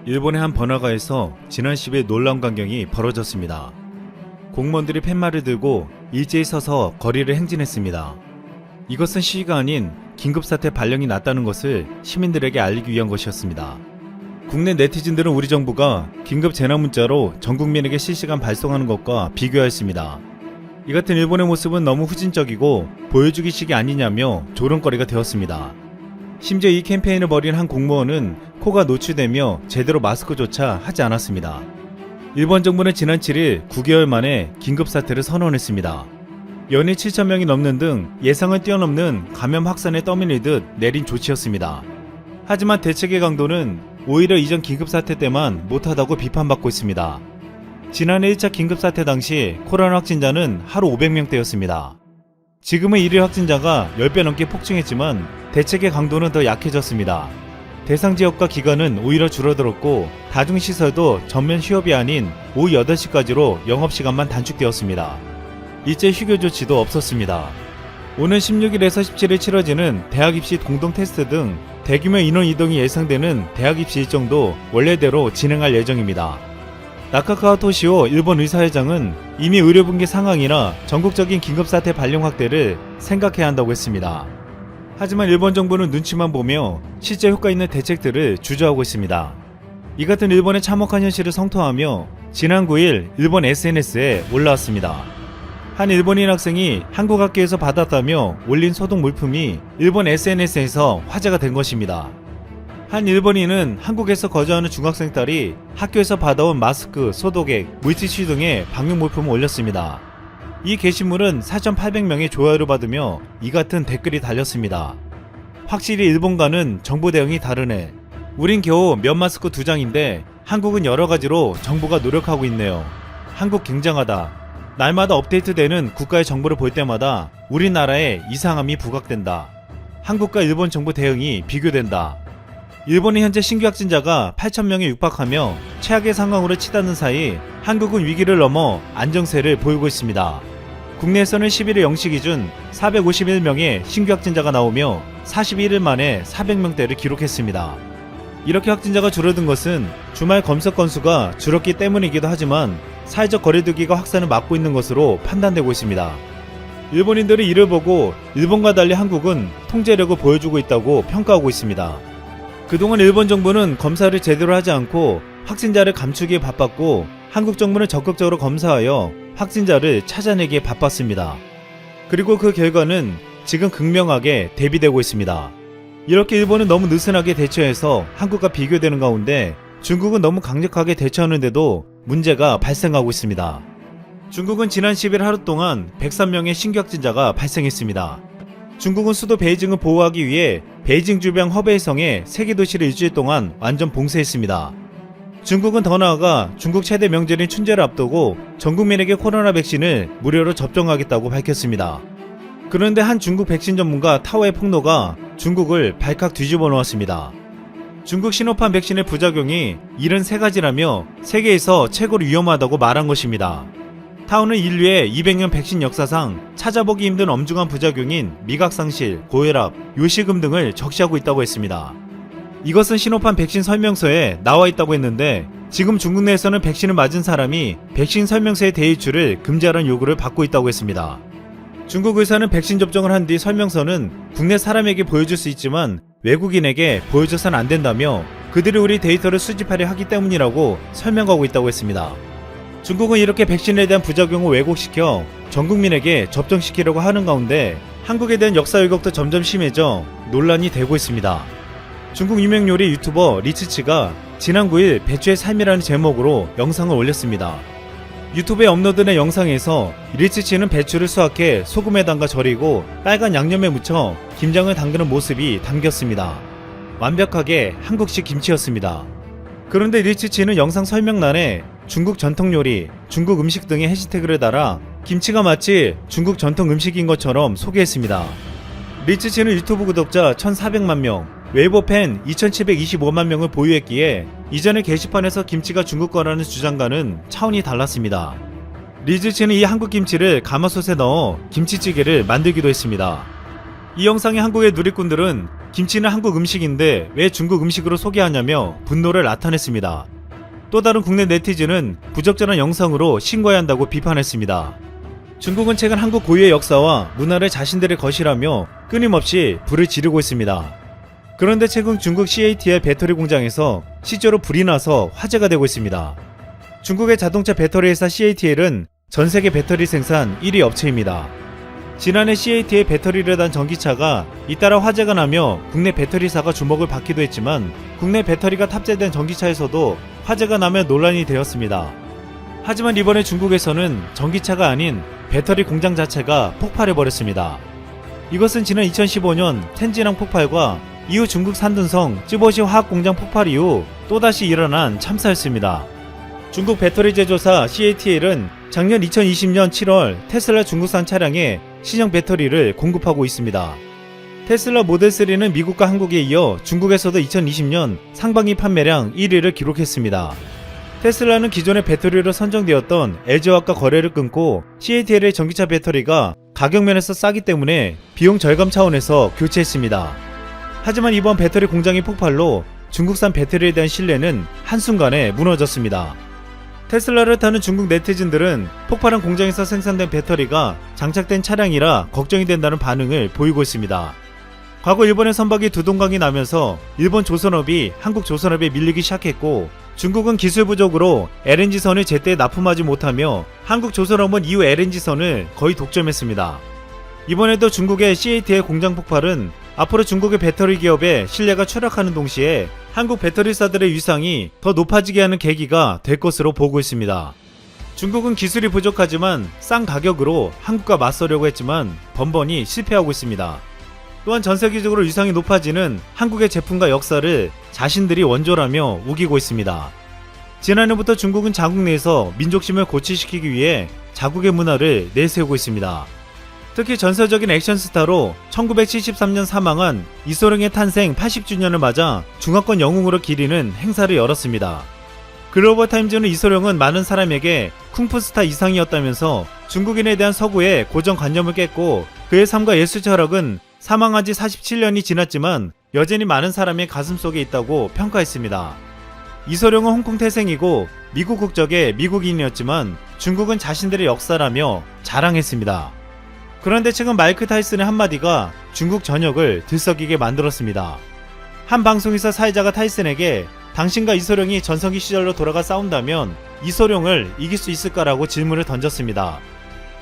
일본의 한 번화가에서 지난 10일 놀라운 광경이 벌어졌습니다. 공무원들이 팻말을 들고 일제히 서서 거리를 행진했습니다. 이것은 시위가 아닌 긴급사태 발령이 났다는 것을 시민들에게 알리기 위한 것이었습니다. 국내 네티즌들은 우리 정부가 긴급 재난문자로 전 국민에게 실시간 발송하는 것과 비교하였습니다. 이 같은 일본의 모습은 너무 후진적이고 보여주기식이 아니냐며 조롱거리가 되었습니다. 심지어 이 캠페인을 벌인 한 공무원은 코가 노출되며 제대로 마스크조차 하지 않았습니다. 일본 정부는 지난 7일 9개월 만에 긴급사태를 선언했습니다. 연일 7,000명이 넘는 등 예상을 뛰어넘는 감염 확산에 떠밀리듯 내린 조치였습니다. 하지만 대책의 강도는 오히려 이전 긴급사태 때만 못하다고 비판받고 있습니다. 지난해 1차 긴급사태 당시 코로나 확진자는 하루 500명대였습니다. 지금은 일일 확진자가 10배 넘게 폭증했지만 대책의 강도는 더 약해졌습니다. 대상 지역과 기간은 오히려 줄어들었고 다중시설도 전면 휴업이 아닌 오후 8시까지로 영업시간만 단축되었습니다. 일제 휴교 조치도 없었습니다. 오는 16일에서 17일 치러지는 대학 입시 공동 테스트 등 대규모 인원 이동이 예상되는 대학 입시 일정도 원래대로 진행할 예정입니다. 나카카와 토시오 일본 의사회장은 이미 의료붕괴 상황이나 전국적인 긴급사태 발령 확대를 생각해야 한다고 했습니다. 하지만 일본 정부는 눈치만 보며 실제 효과 있는 대책들을 주저하고 있습니다. 이 같은 일본의 참혹한 현실을 성토하며 지난 9일 일본 SNS에 올라왔습니다. 한 일본인 학생이 한국 학교에서 받았다며 올린 소독 물품이 일본 SNS에서 화제가 된 것입니다. 한 일본인은 한국에서 거주하는 중학생 딸이 학교에서 받아온 마스크, 소독액, 물티슈 등의 방역 물품을 올렸습니다. 이 게시물은 4,800명의 좋아요를 받으며 이 같은 댓글이 달렸습니다. 확실히 일본과는 정부 대응이 다르네. 우린 겨우 면 마스크 2장인데 한국은 여러가지로 정부가 노력하고 있네요. 한국 굉장하다. 날마다 업데이트되는 국가의 정보를 볼 때마다 우리나라에 이상함이 부각된다. 한국과 일본 정부 대응이 비교된다. 일본의 현재 신규 확진자가 8,000명에 육박하며 최악의 상황으로 치닫는 사이 한국은 위기를 넘어 안정세를 보이고 있습니다. 국내에서는 11일 0시 기준 451명의 신규 확진자가 나오며 41일 만에 400명대를 기록했습니다. 이렇게 확진자가 줄어든 것은 주말 검석 건수가 줄었기 때문이기도 하지만 사회적 거리두기가 확산을 막고 있는 것으로 판단되고 있습니다. 일본인들은 이를 보고 일본과 달리 한국은 통제력을 보여주고 있다고 평가하고 있습니다. 그동안 일본 정부는 검사를 제대로 하지 않고 확진자를 감추기에 바빴고 한국 정부는 적극적으로 검사하여 확진자를 찾아내기에 바빴습니다. 그리고 그 결과는 지금 극명하게 대비되고 있습니다. 이렇게 일본은 너무 느슨하게 대처해서 한국과 비교되는 가운데 중국은 너무 강력하게 대처하는데도 문제가 발생하고 있습니다. 중국은 지난 10일 하루 동안 103명의 신규 확진자가 발생했습니다. 중국은 수도 베이징을 보호하기 위해 베이징 주변 허베이성의 세계 도시를 일주일 동안 완전 봉쇄했습니다. 중국은 더 나아가 중국 최대 명절인 춘제를 앞두고 전 국민에게 코로나 백신을 무료로 접종하겠다고 밝혔습니다. 그런데 한 중국 백신 전문가 타오의 폭로가 중국을 발칵 뒤집어 놓았습니다. 중국 시노팜 백신의 부작용이 73가지라며 세계에서 최고로 위험하다고 말한 것입니다. 타오는 인류의 200년 백신 역사상 찾아보기 힘든 엄중한 부작용인 미각상실, 고혈압, 요실금 등을 적시하고 있다고 했습니다. 이것은 시노팜 백신 설명서에 나와 있다고 했는데 지금 중국 내에서는 백신을 맞은 사람이 백신 설명서의 대일주를 금지하라는 요구를 받고 있다고 했습니다. 중국 의사는 백신 접종을 한 뒤 설명서는 국내 사람에게 보여줄 수 있지만 외국인에게 보여줘서는 안 된다며 그들이 우리 데이터를 수집하려 하기 때문이라고 설명하고 있다고 했습니다. 중국은 이렇게 백신에 대한 부작용을 왜곡시켜 전 국민에게 접종시키려고 하는 가운데 한국에 대한 역사 왜곡도 점점 심해져 논란이 되고 있습니다. 중국 유명 요리 유튜버 리츠치가 지난 9일 배추의 삶이라는 제목으로 영상을 올렸습니다. 유튜브에 업로드된 영상에서 리츠치는 배추를 수확해 소금에 담가 절이고 빨간 양념에 묻혀 김장을 담그는 모습이 담겼습니다. 완벽하게 한국식 김치였습니다. 그런데 리츠치는 영상 설명란에 중국 전통 요리, 중국 음식 등의 해시태그를 달아 김치가 마치 중국 전통 음식인 것처럼 소개했습니다. 리츠치는 유튜브 구독자 1,400만 명, 웨이보 팬 2,725만 명을 보유했기에 이전의 게시판에서 김치가 중국 거라는 주장과는 차원이 달랐습니다. 리츠치는 이 한국 김치를 가마솥에 넣어 김치찌개를 만들기도 했습니다. 이 영상의 한국의 누리꾼들은 김치는 한국 음식인데 왜 중국 음식으로 소개하냐며 분노를 나타냈습니다. 또 다른 국내 네티즌은 부적절한 영상으로 신고해야 한다고 비판했습니다. 중국은 최근 한국 고유의 역사와 문화를 자신들의 것이라며 끊임없이 불을 지르고 있습니다. 그런데 최근 중국 CATL 배터리 공장에서 실제로 불이 나서 화제가 되고 있습니다. 중국의 자동차 배터리 회사 CATL은 전 세계 배터리 생산 1위 업체입니다. 지난해 CATL 배터리를 단 전기차가 잇따라 화제가 나며 국내 배터리사가 주목을 받기도 했지만 국내 배터리가 탑재된 전기차에서도 화제가 나며 논란이 되었습니다. 하지만 이번에 중국에서는 전기차가 아닌 배터리 공장 자체가 폭발해버렸습니다. 이것은 지난 2015년 텐진항 폭발과 이후 중국 산둥성 쯔보시 화학공장 폭발 이후 또다시 일어난 참사였습니다. 중국 배터리 제조사 CATL은 작년 2020년 7월 테슬라 중국산 차량에 신형 배터리를 공급하고 있습니다. 테슬라 모델3는 미국과 한국에 이어 중국에서도 2020년 상반기 판매량 1위를 기록했습니다. 테슬라는 기존의 배터리로 선정되었던 LG화학과 거래를 끊고 CATL의 전기차 배터리가 가격면에서 싸기 때문에 비용 절감 차원에서 교체했습니다. 하지만 이번 배터리 공장의 폭발로 중국산 배터리에 대한 신뢰는 한순간에 무너졌습니다. 테슬라를 타는 중국 네티즌들은 폭발한 공장에서 생산된 배터리가 장착된 차량이라 걱정이 된다는 반응을 보이고 있습니다. 과거 일본의 선박이 두동강이 나면서 일본 조선업이 한국 조선업에 밀리기 시작했고 중국은 기술 부족으로 LNG선을 제때 납품하지 못하며 한국 조선업은 이후 LNG선을 거의 독점했습니다. 이번에도 중국의 CATL 공장 폭발은 앞으로 중국의 배터리 기업의 신뢰가 추락하는 동시에 한국 배터리사들의 위상이 더 높아지게 하는 계기가 될 것으로 보고 있습니다. 중국은 기술이 부족하지만 싼 가격으로 한국과 맞서려고 했지만 번번이 실패하고 있습니다. 또한 전 세계적으로 위상이 높아지는 한국의 제품과 역사를 자신들이 원조라며 우기고 있습니다. 지난해부터 중국은 자국 내에서 민족심을 고취시키기 위해 자국의 문화를 내세우고 있습니다. 특히 전설적인 액션스타로 1973년 사망한 이소룡의 탄생 80주년을 맞아 중화권 영웅으로 기리는 행사를 열었습니다. 글로벌타임즈는 이소룡은 많은 사람에게 쿵푸스타 이상이었다면서 중국인에 대한 서구의 고정관념을 깼고 그의 삶과 예술 철학은 사망한 지 47년이 지났지만 여전히 많은 사람의 가슴속에 있다고 평가했습니다. 이소룡은 홍콩 태생이고 미국 국적의 미국인이었지만 중국은 자신들의 역사라며 자랑했습니다. 그런데 최근 마이크 타이슨의 한마디가 중국 전역을 들썩이게 만들었습니다. 한 방송에서 사회자가 타이슨에게 당신과 이소룡이 전성기 시절로 돌아가 싸운다면 이소룡을 이길 수 있을까라고 질문을 던졌습니다.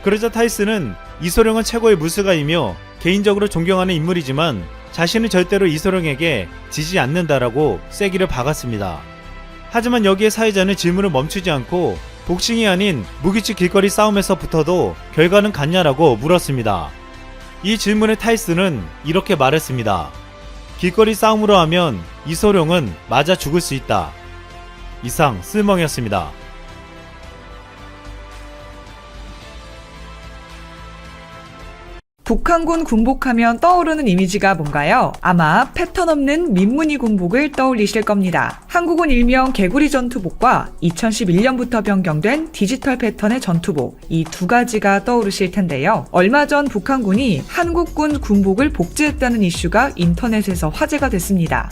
그러자 타이슨은 이소룡은 최고의 무술가이며 개인적으로 존경하는 인물이지만 자신은 절대로 이소룡에게 지지 않는다라고 쐐기를 박았습니다. 하지만 여기에 사회자는 질문을 멈추지 않고 복싱이 아닌 무기치 길거리 싸움에서 붙어도 결과는 같냐라고 물었습니다. 이 질문에 타이슨은 이렇게 말했습니다. 길거리 싸움으로 하면 이소룡은 맞아 죽을 수 있다. 이상 쓸멍이었습니다. 북한군 군복하면 떠오르는 이미지가 뭔가요? 아마 패턴 없는 민무늬 군복을 떠올리실 겁니다. 한국은 일명 개구리 전투복과 2011년부터 변경된 디지털 패턴의 전투복, 이 두 가지가 떠오르실 텐데요. 얼마 전 북한군이 한국군 군복을 복제했다는 이슈가 인터넷에서 화제가 됐습니다.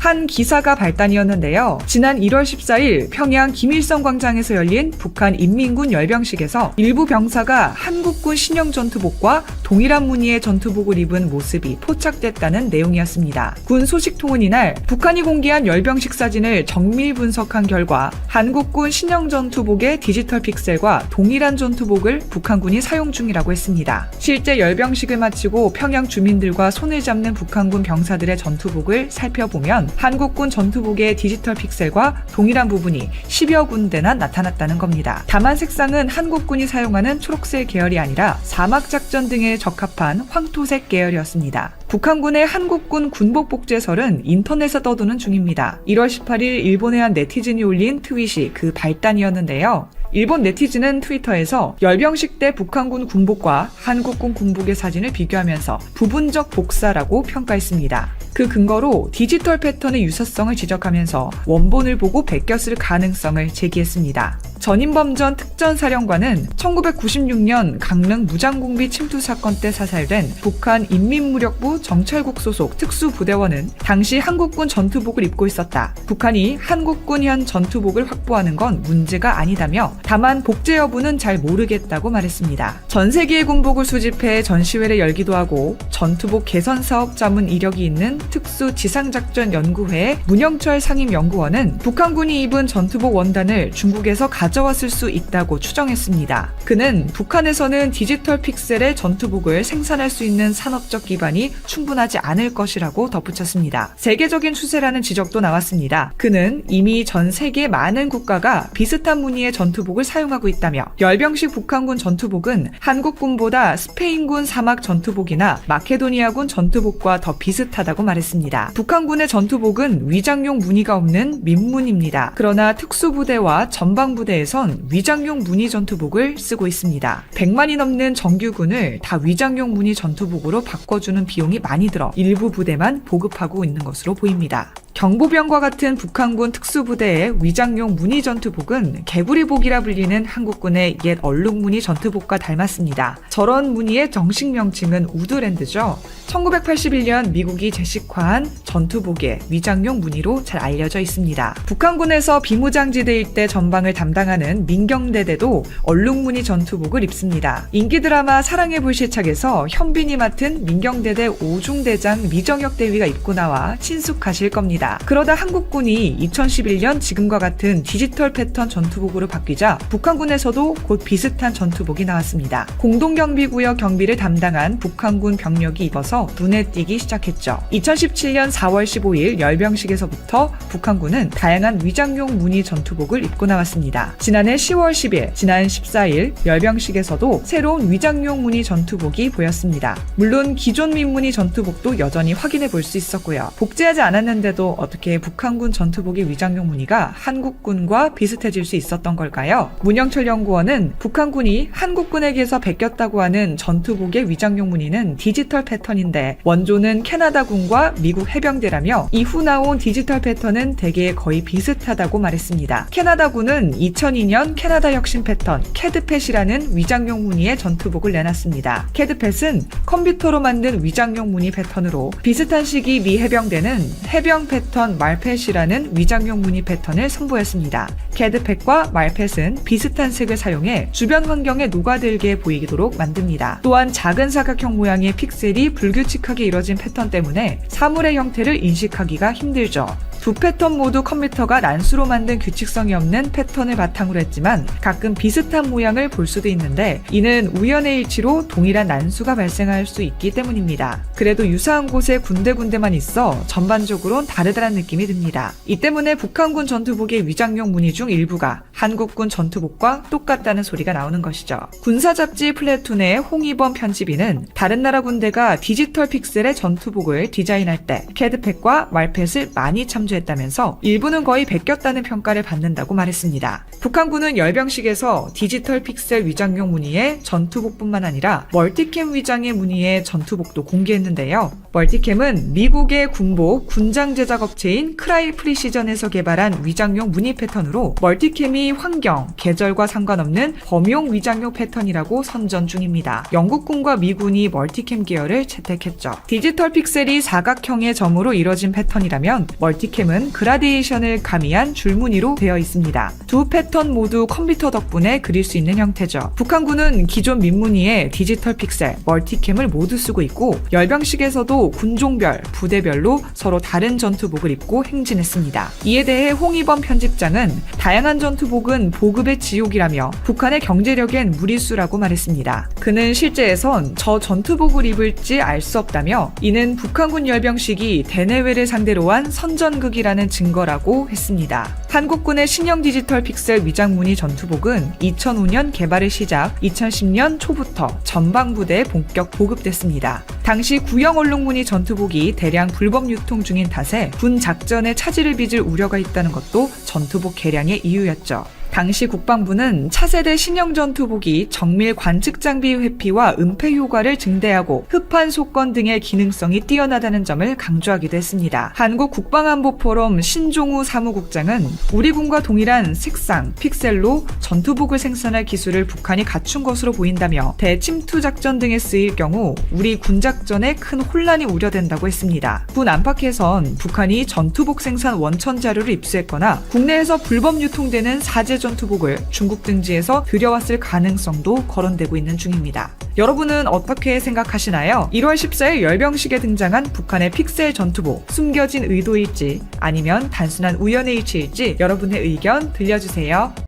한 기사가 발단이었는데요. 지난 1월 14일 평양 김일성 광장에서 열린 북한 인민군 열병식에서 일부 병사가 한국군 신형 전투복과 동일한 무늬의 전투복을 입은 모습이 포착됐다는 내용이었습니다. 군 소식통은 이날 북한이 공개한 열병식 사진을 정밀 분석한 결과 한국군 신형 전투복의 디지털 픽셀과 동일한 전투복을 북한군이 사용 중이라고 했습니다. 실제 열병식을 마치고 평양 주민들과 손을 잡는 북한군 병사들의 전투복을 살펴보면 한국군 전투복의 디지털 픽셀과 동일한 부분이 10여 군데나 나타났다는 겁니다. 다만 색상은 한국군이 사용하는 초록색 계열이 아니라 사막작전 등에 적합한 황토색 계열이었습니다. 북한군의 한국군 군복 복제설은 인터넷에 떠도는 중입니다. 1월 18일 일본의 한 네티즌이 올린 트윗이 그 발단이었는데요. 일본 네티즌은 트위터에서 열병식 때 북한군 군복과 한국군 군복의 사진을 비교하면서 부분적 복사라고 평가했습니다. 그 근거로 디지털 패턴의 유사성을 지적하면서 원본을 보고 베꼈을 가능성을 제기했습니다. 전인범 전 특전사령관은 1996년 강릉 무장공비 침투 사건 때 사살된 북한 인민무력부 정찰국 소속 특수부대원은 당시 한국군 전투복을 입고 있었다. 북한이 한국군 현 전투복을 확보하는 건 문제가 아니다며 다만 복제 여부는 잘 모르겠다고 말했습니다. 전 세계의 군복을 수집해 전시회를 열기도 하고 전투복 개선 사업 자문 이력이 있는 특수지상작전연구회의 문영철 상임연구원은 북한군이 입은 전투복 원단을 중국에서 가져왔을 수 있다고 추정했습니다. 그는 북한에서는 디지털 픽셀의 전투복을 생산할 수 있는 산업적 기반이 충분하지 않을 것이라고 덧붙였습니다. 세계적인 추세라는 지적도 나왔습니다. 그는 이미 전 세계 많은 국가가 비슷한 무늬의 전투복을 사용하고 있다며 열병식 북한군 전투복은 한국군보다 스페인군 사막 전투복이나 마케도니아군 전투복과 더 비슷하다고 말했습니다. 북한군의 전투복은 위장용 무늬가 없는 민무늬입니다. 그러나 특수부대와 전방부대에선 위장용 무늬 전투복을 쓰고 있습니다. 100만이 넘는 정규군을 다 위장용 무늬 전투복으로 바꿔주는 비용이 많이 들어 일부 부대만 보급하고 있는 것으로 보입니다. 경보병과 같은 북한군 특수부대의 위장용 무늬 전투복은 개구리복이라 불리는 한국군의 옛 얼룩무늬 전투복과 닮았습니다. 저런 무늬의 정식 명칭은 우드랜드죠. 1981년 미국이 제식화한 전투복의 위장용 무늬로 잘 알려져 있습니다. 북한군에서 비무장지대일 때 전방을 담당하는 민경대대도 얼룩무늬 전투복을 입습니다. 인기 드라마 사랑의 불시착에서 현빈이 맡은 민경대대 오중대장 미정혁 대위가 입고 나와 친숙하실 겁니다. 그러다 한국군이 2011년 지금과 같은 디지털 패턴 전투복으로 바뀌자 북한군에서도 곧 비슷한 전투복이 나왔습니다. 공동경비구역 경비를 담당한 북한군 병력이 입어서 눈에 띄기 시작했죠. 2017년 4월 15일 열병식에서부터 북한군은 다양한 위장용 무늬 전투복을 입고 나왔습니다. 지난해 10월 10일, 지난 14일 열병식에서도 새로운 위장용 무늬 전투복이 보였습니다. 물론 기존 민무늬 전투복도 여전히 확인해 볼 수 있었고요. 복제하지 않았는데도 어떻게 북한군 전투복의 위장용 무늬가 한국군과 비슷해질 수 있었던 걸까요? 문영철 연구원은 북한군이 한국군에게서 베꼈다고 하는 전투복의 위장용 무늬는 디지털 패턴인데 원조는 캐나다군과 미국 해병대라며 이후 나온 디지털 패턴은 대개 거의 비슷하다고 말했습니다. 캐나다군은 2002년 캐나다 혁신 패턴 캐드펫이라는 위장용 무늬의 전투복을 내놨습니다. 캐드펫은 컴퓨터로 만든 위장용 무늬 패턴으로 비슷한 시기 미 해병대는 해병 패턴 말펫이라는 위장용 무늬 패턴을 선보였습니다. 캐드펫과 말펫은 비슷한 색을 사용해 주변 환경에 녹아들게 보이도록 만듭니다. 또한 작은 사각형 모양의 픽셀이 불규칙하게 이뤄진 패턴 때문에 사물의 형태를 인식하기가 힘들죠. 두 패턴 모두 컴퓨터가 난수로 만든 규칙성이 없는 패턴을 바탕으로 했지만 가끔 비슷한 모양을 볼 수도 있는데 이는 우연의 일치로 동일한 난수가 발생할 수 있기 때문입니다. 그래도 유사한 곳에 군데군데만 있어 전반적으론 다르다는 느낌이 듭니다. 이 때문에 북한군 전투복의 위장용 무늬 중 일부가 한국군 전투복과 똑같다는 소리가 나오는 것이죠. 군사잡지 플래툰의 홍희범 편집인은 다른 나라 군대가 디지털 픽셀의 전투복을 디자인할 때 캐드펫과 말펫을 많이 참조했다면서 일부는 거의 베꼈다는 평가를 받는다고 말했습니다. 북한군은 열병식에서 디지털 픽셀 위장용 무늬의 전투복뿐만 아니라 멀티캠 위장의 무늬의 전투복도 공개했는데요. 멀티캠은 미국의 군복 군장 제작 업체인 크라이 프리시전에서 개발한 위장용 무늬 패턴으로 멀티캠이 환경, 계절과 상관없는 범용 위장용 패턴이라고 선전 중입니다. 영국군과 미군이 멀티캠 계열을 채택했죠. 디지털 픽셀이 사각형의 점으로 이뤄진 패턴이라면 멀티캠은 그라데이션을 가미한 줄무늬로 되어 있습니다. 두 패턴 모두 컴퓨터 덕분에 그릴 수 있는 형태죠. 북한군은 기존 민무늬의 디지털 픽셀, 멀티캠을 모두 쓰고 있고 열병식에서도 군종별, 부대별로 서로 다른 전투복을 입고 행진했습니다. 이에 대해 홍희범 편집장은 다양한 전투복은 보급의 지옥이라며 북한의 경제력엔 무리수라고 말했습니다. 그는 실제에선 저 전투복을 입을지 알 수 없다며 이는 북한군 열병식이 대내외를 상대로 한 선전극이라는 증거라고 했습니다. 한국군의 신형 디지털 픽셀 위장무늬 전투복은 2005년 개발을 시작 2010년 초부터 전방부대에 본격 보급됐습니다. 당시 구형 얼룩무늬 전투복이 대량 불법 유통 중인 탓에 군 작전에 차질을 빚을 우려가 있다는 것도 전투복 개량의 이유였죠. 당시 국방부는 차세대 신형 전투복이 정밀 관측 장비 회피와 은폐 효과를 증대하고 흡판 속건 등의 기능성이 뛰어나다는 점을 강조하기도 했습니다. 한국 국방안보포럼 신종우 사무국장은 우리 군과 동일한 색상, 픽셀로 전투복을 생산할 기술을 북한이 갖춘 것으로 보인다며 대침투 작전 등에 쓰일 경우 우리 군작전에 큰 혼란이 우려된다고 했습니다. 군 안팎에선 북한이 전투복 생산 원천 자료를 입수했거나 국내에서 불법 유통되는 사제 전투복을 중국 등지에서 들여왔을 가능성도 거론되고 있는 중입니다. 여러분은 어떻게 생각하시나요? 1월 14일 열병식에 등장한 북한의 픽셀 전투복, 숨겨진 의도일지 아니면 단순한 우연의 일치일지 여러분의 의견 들려주세요.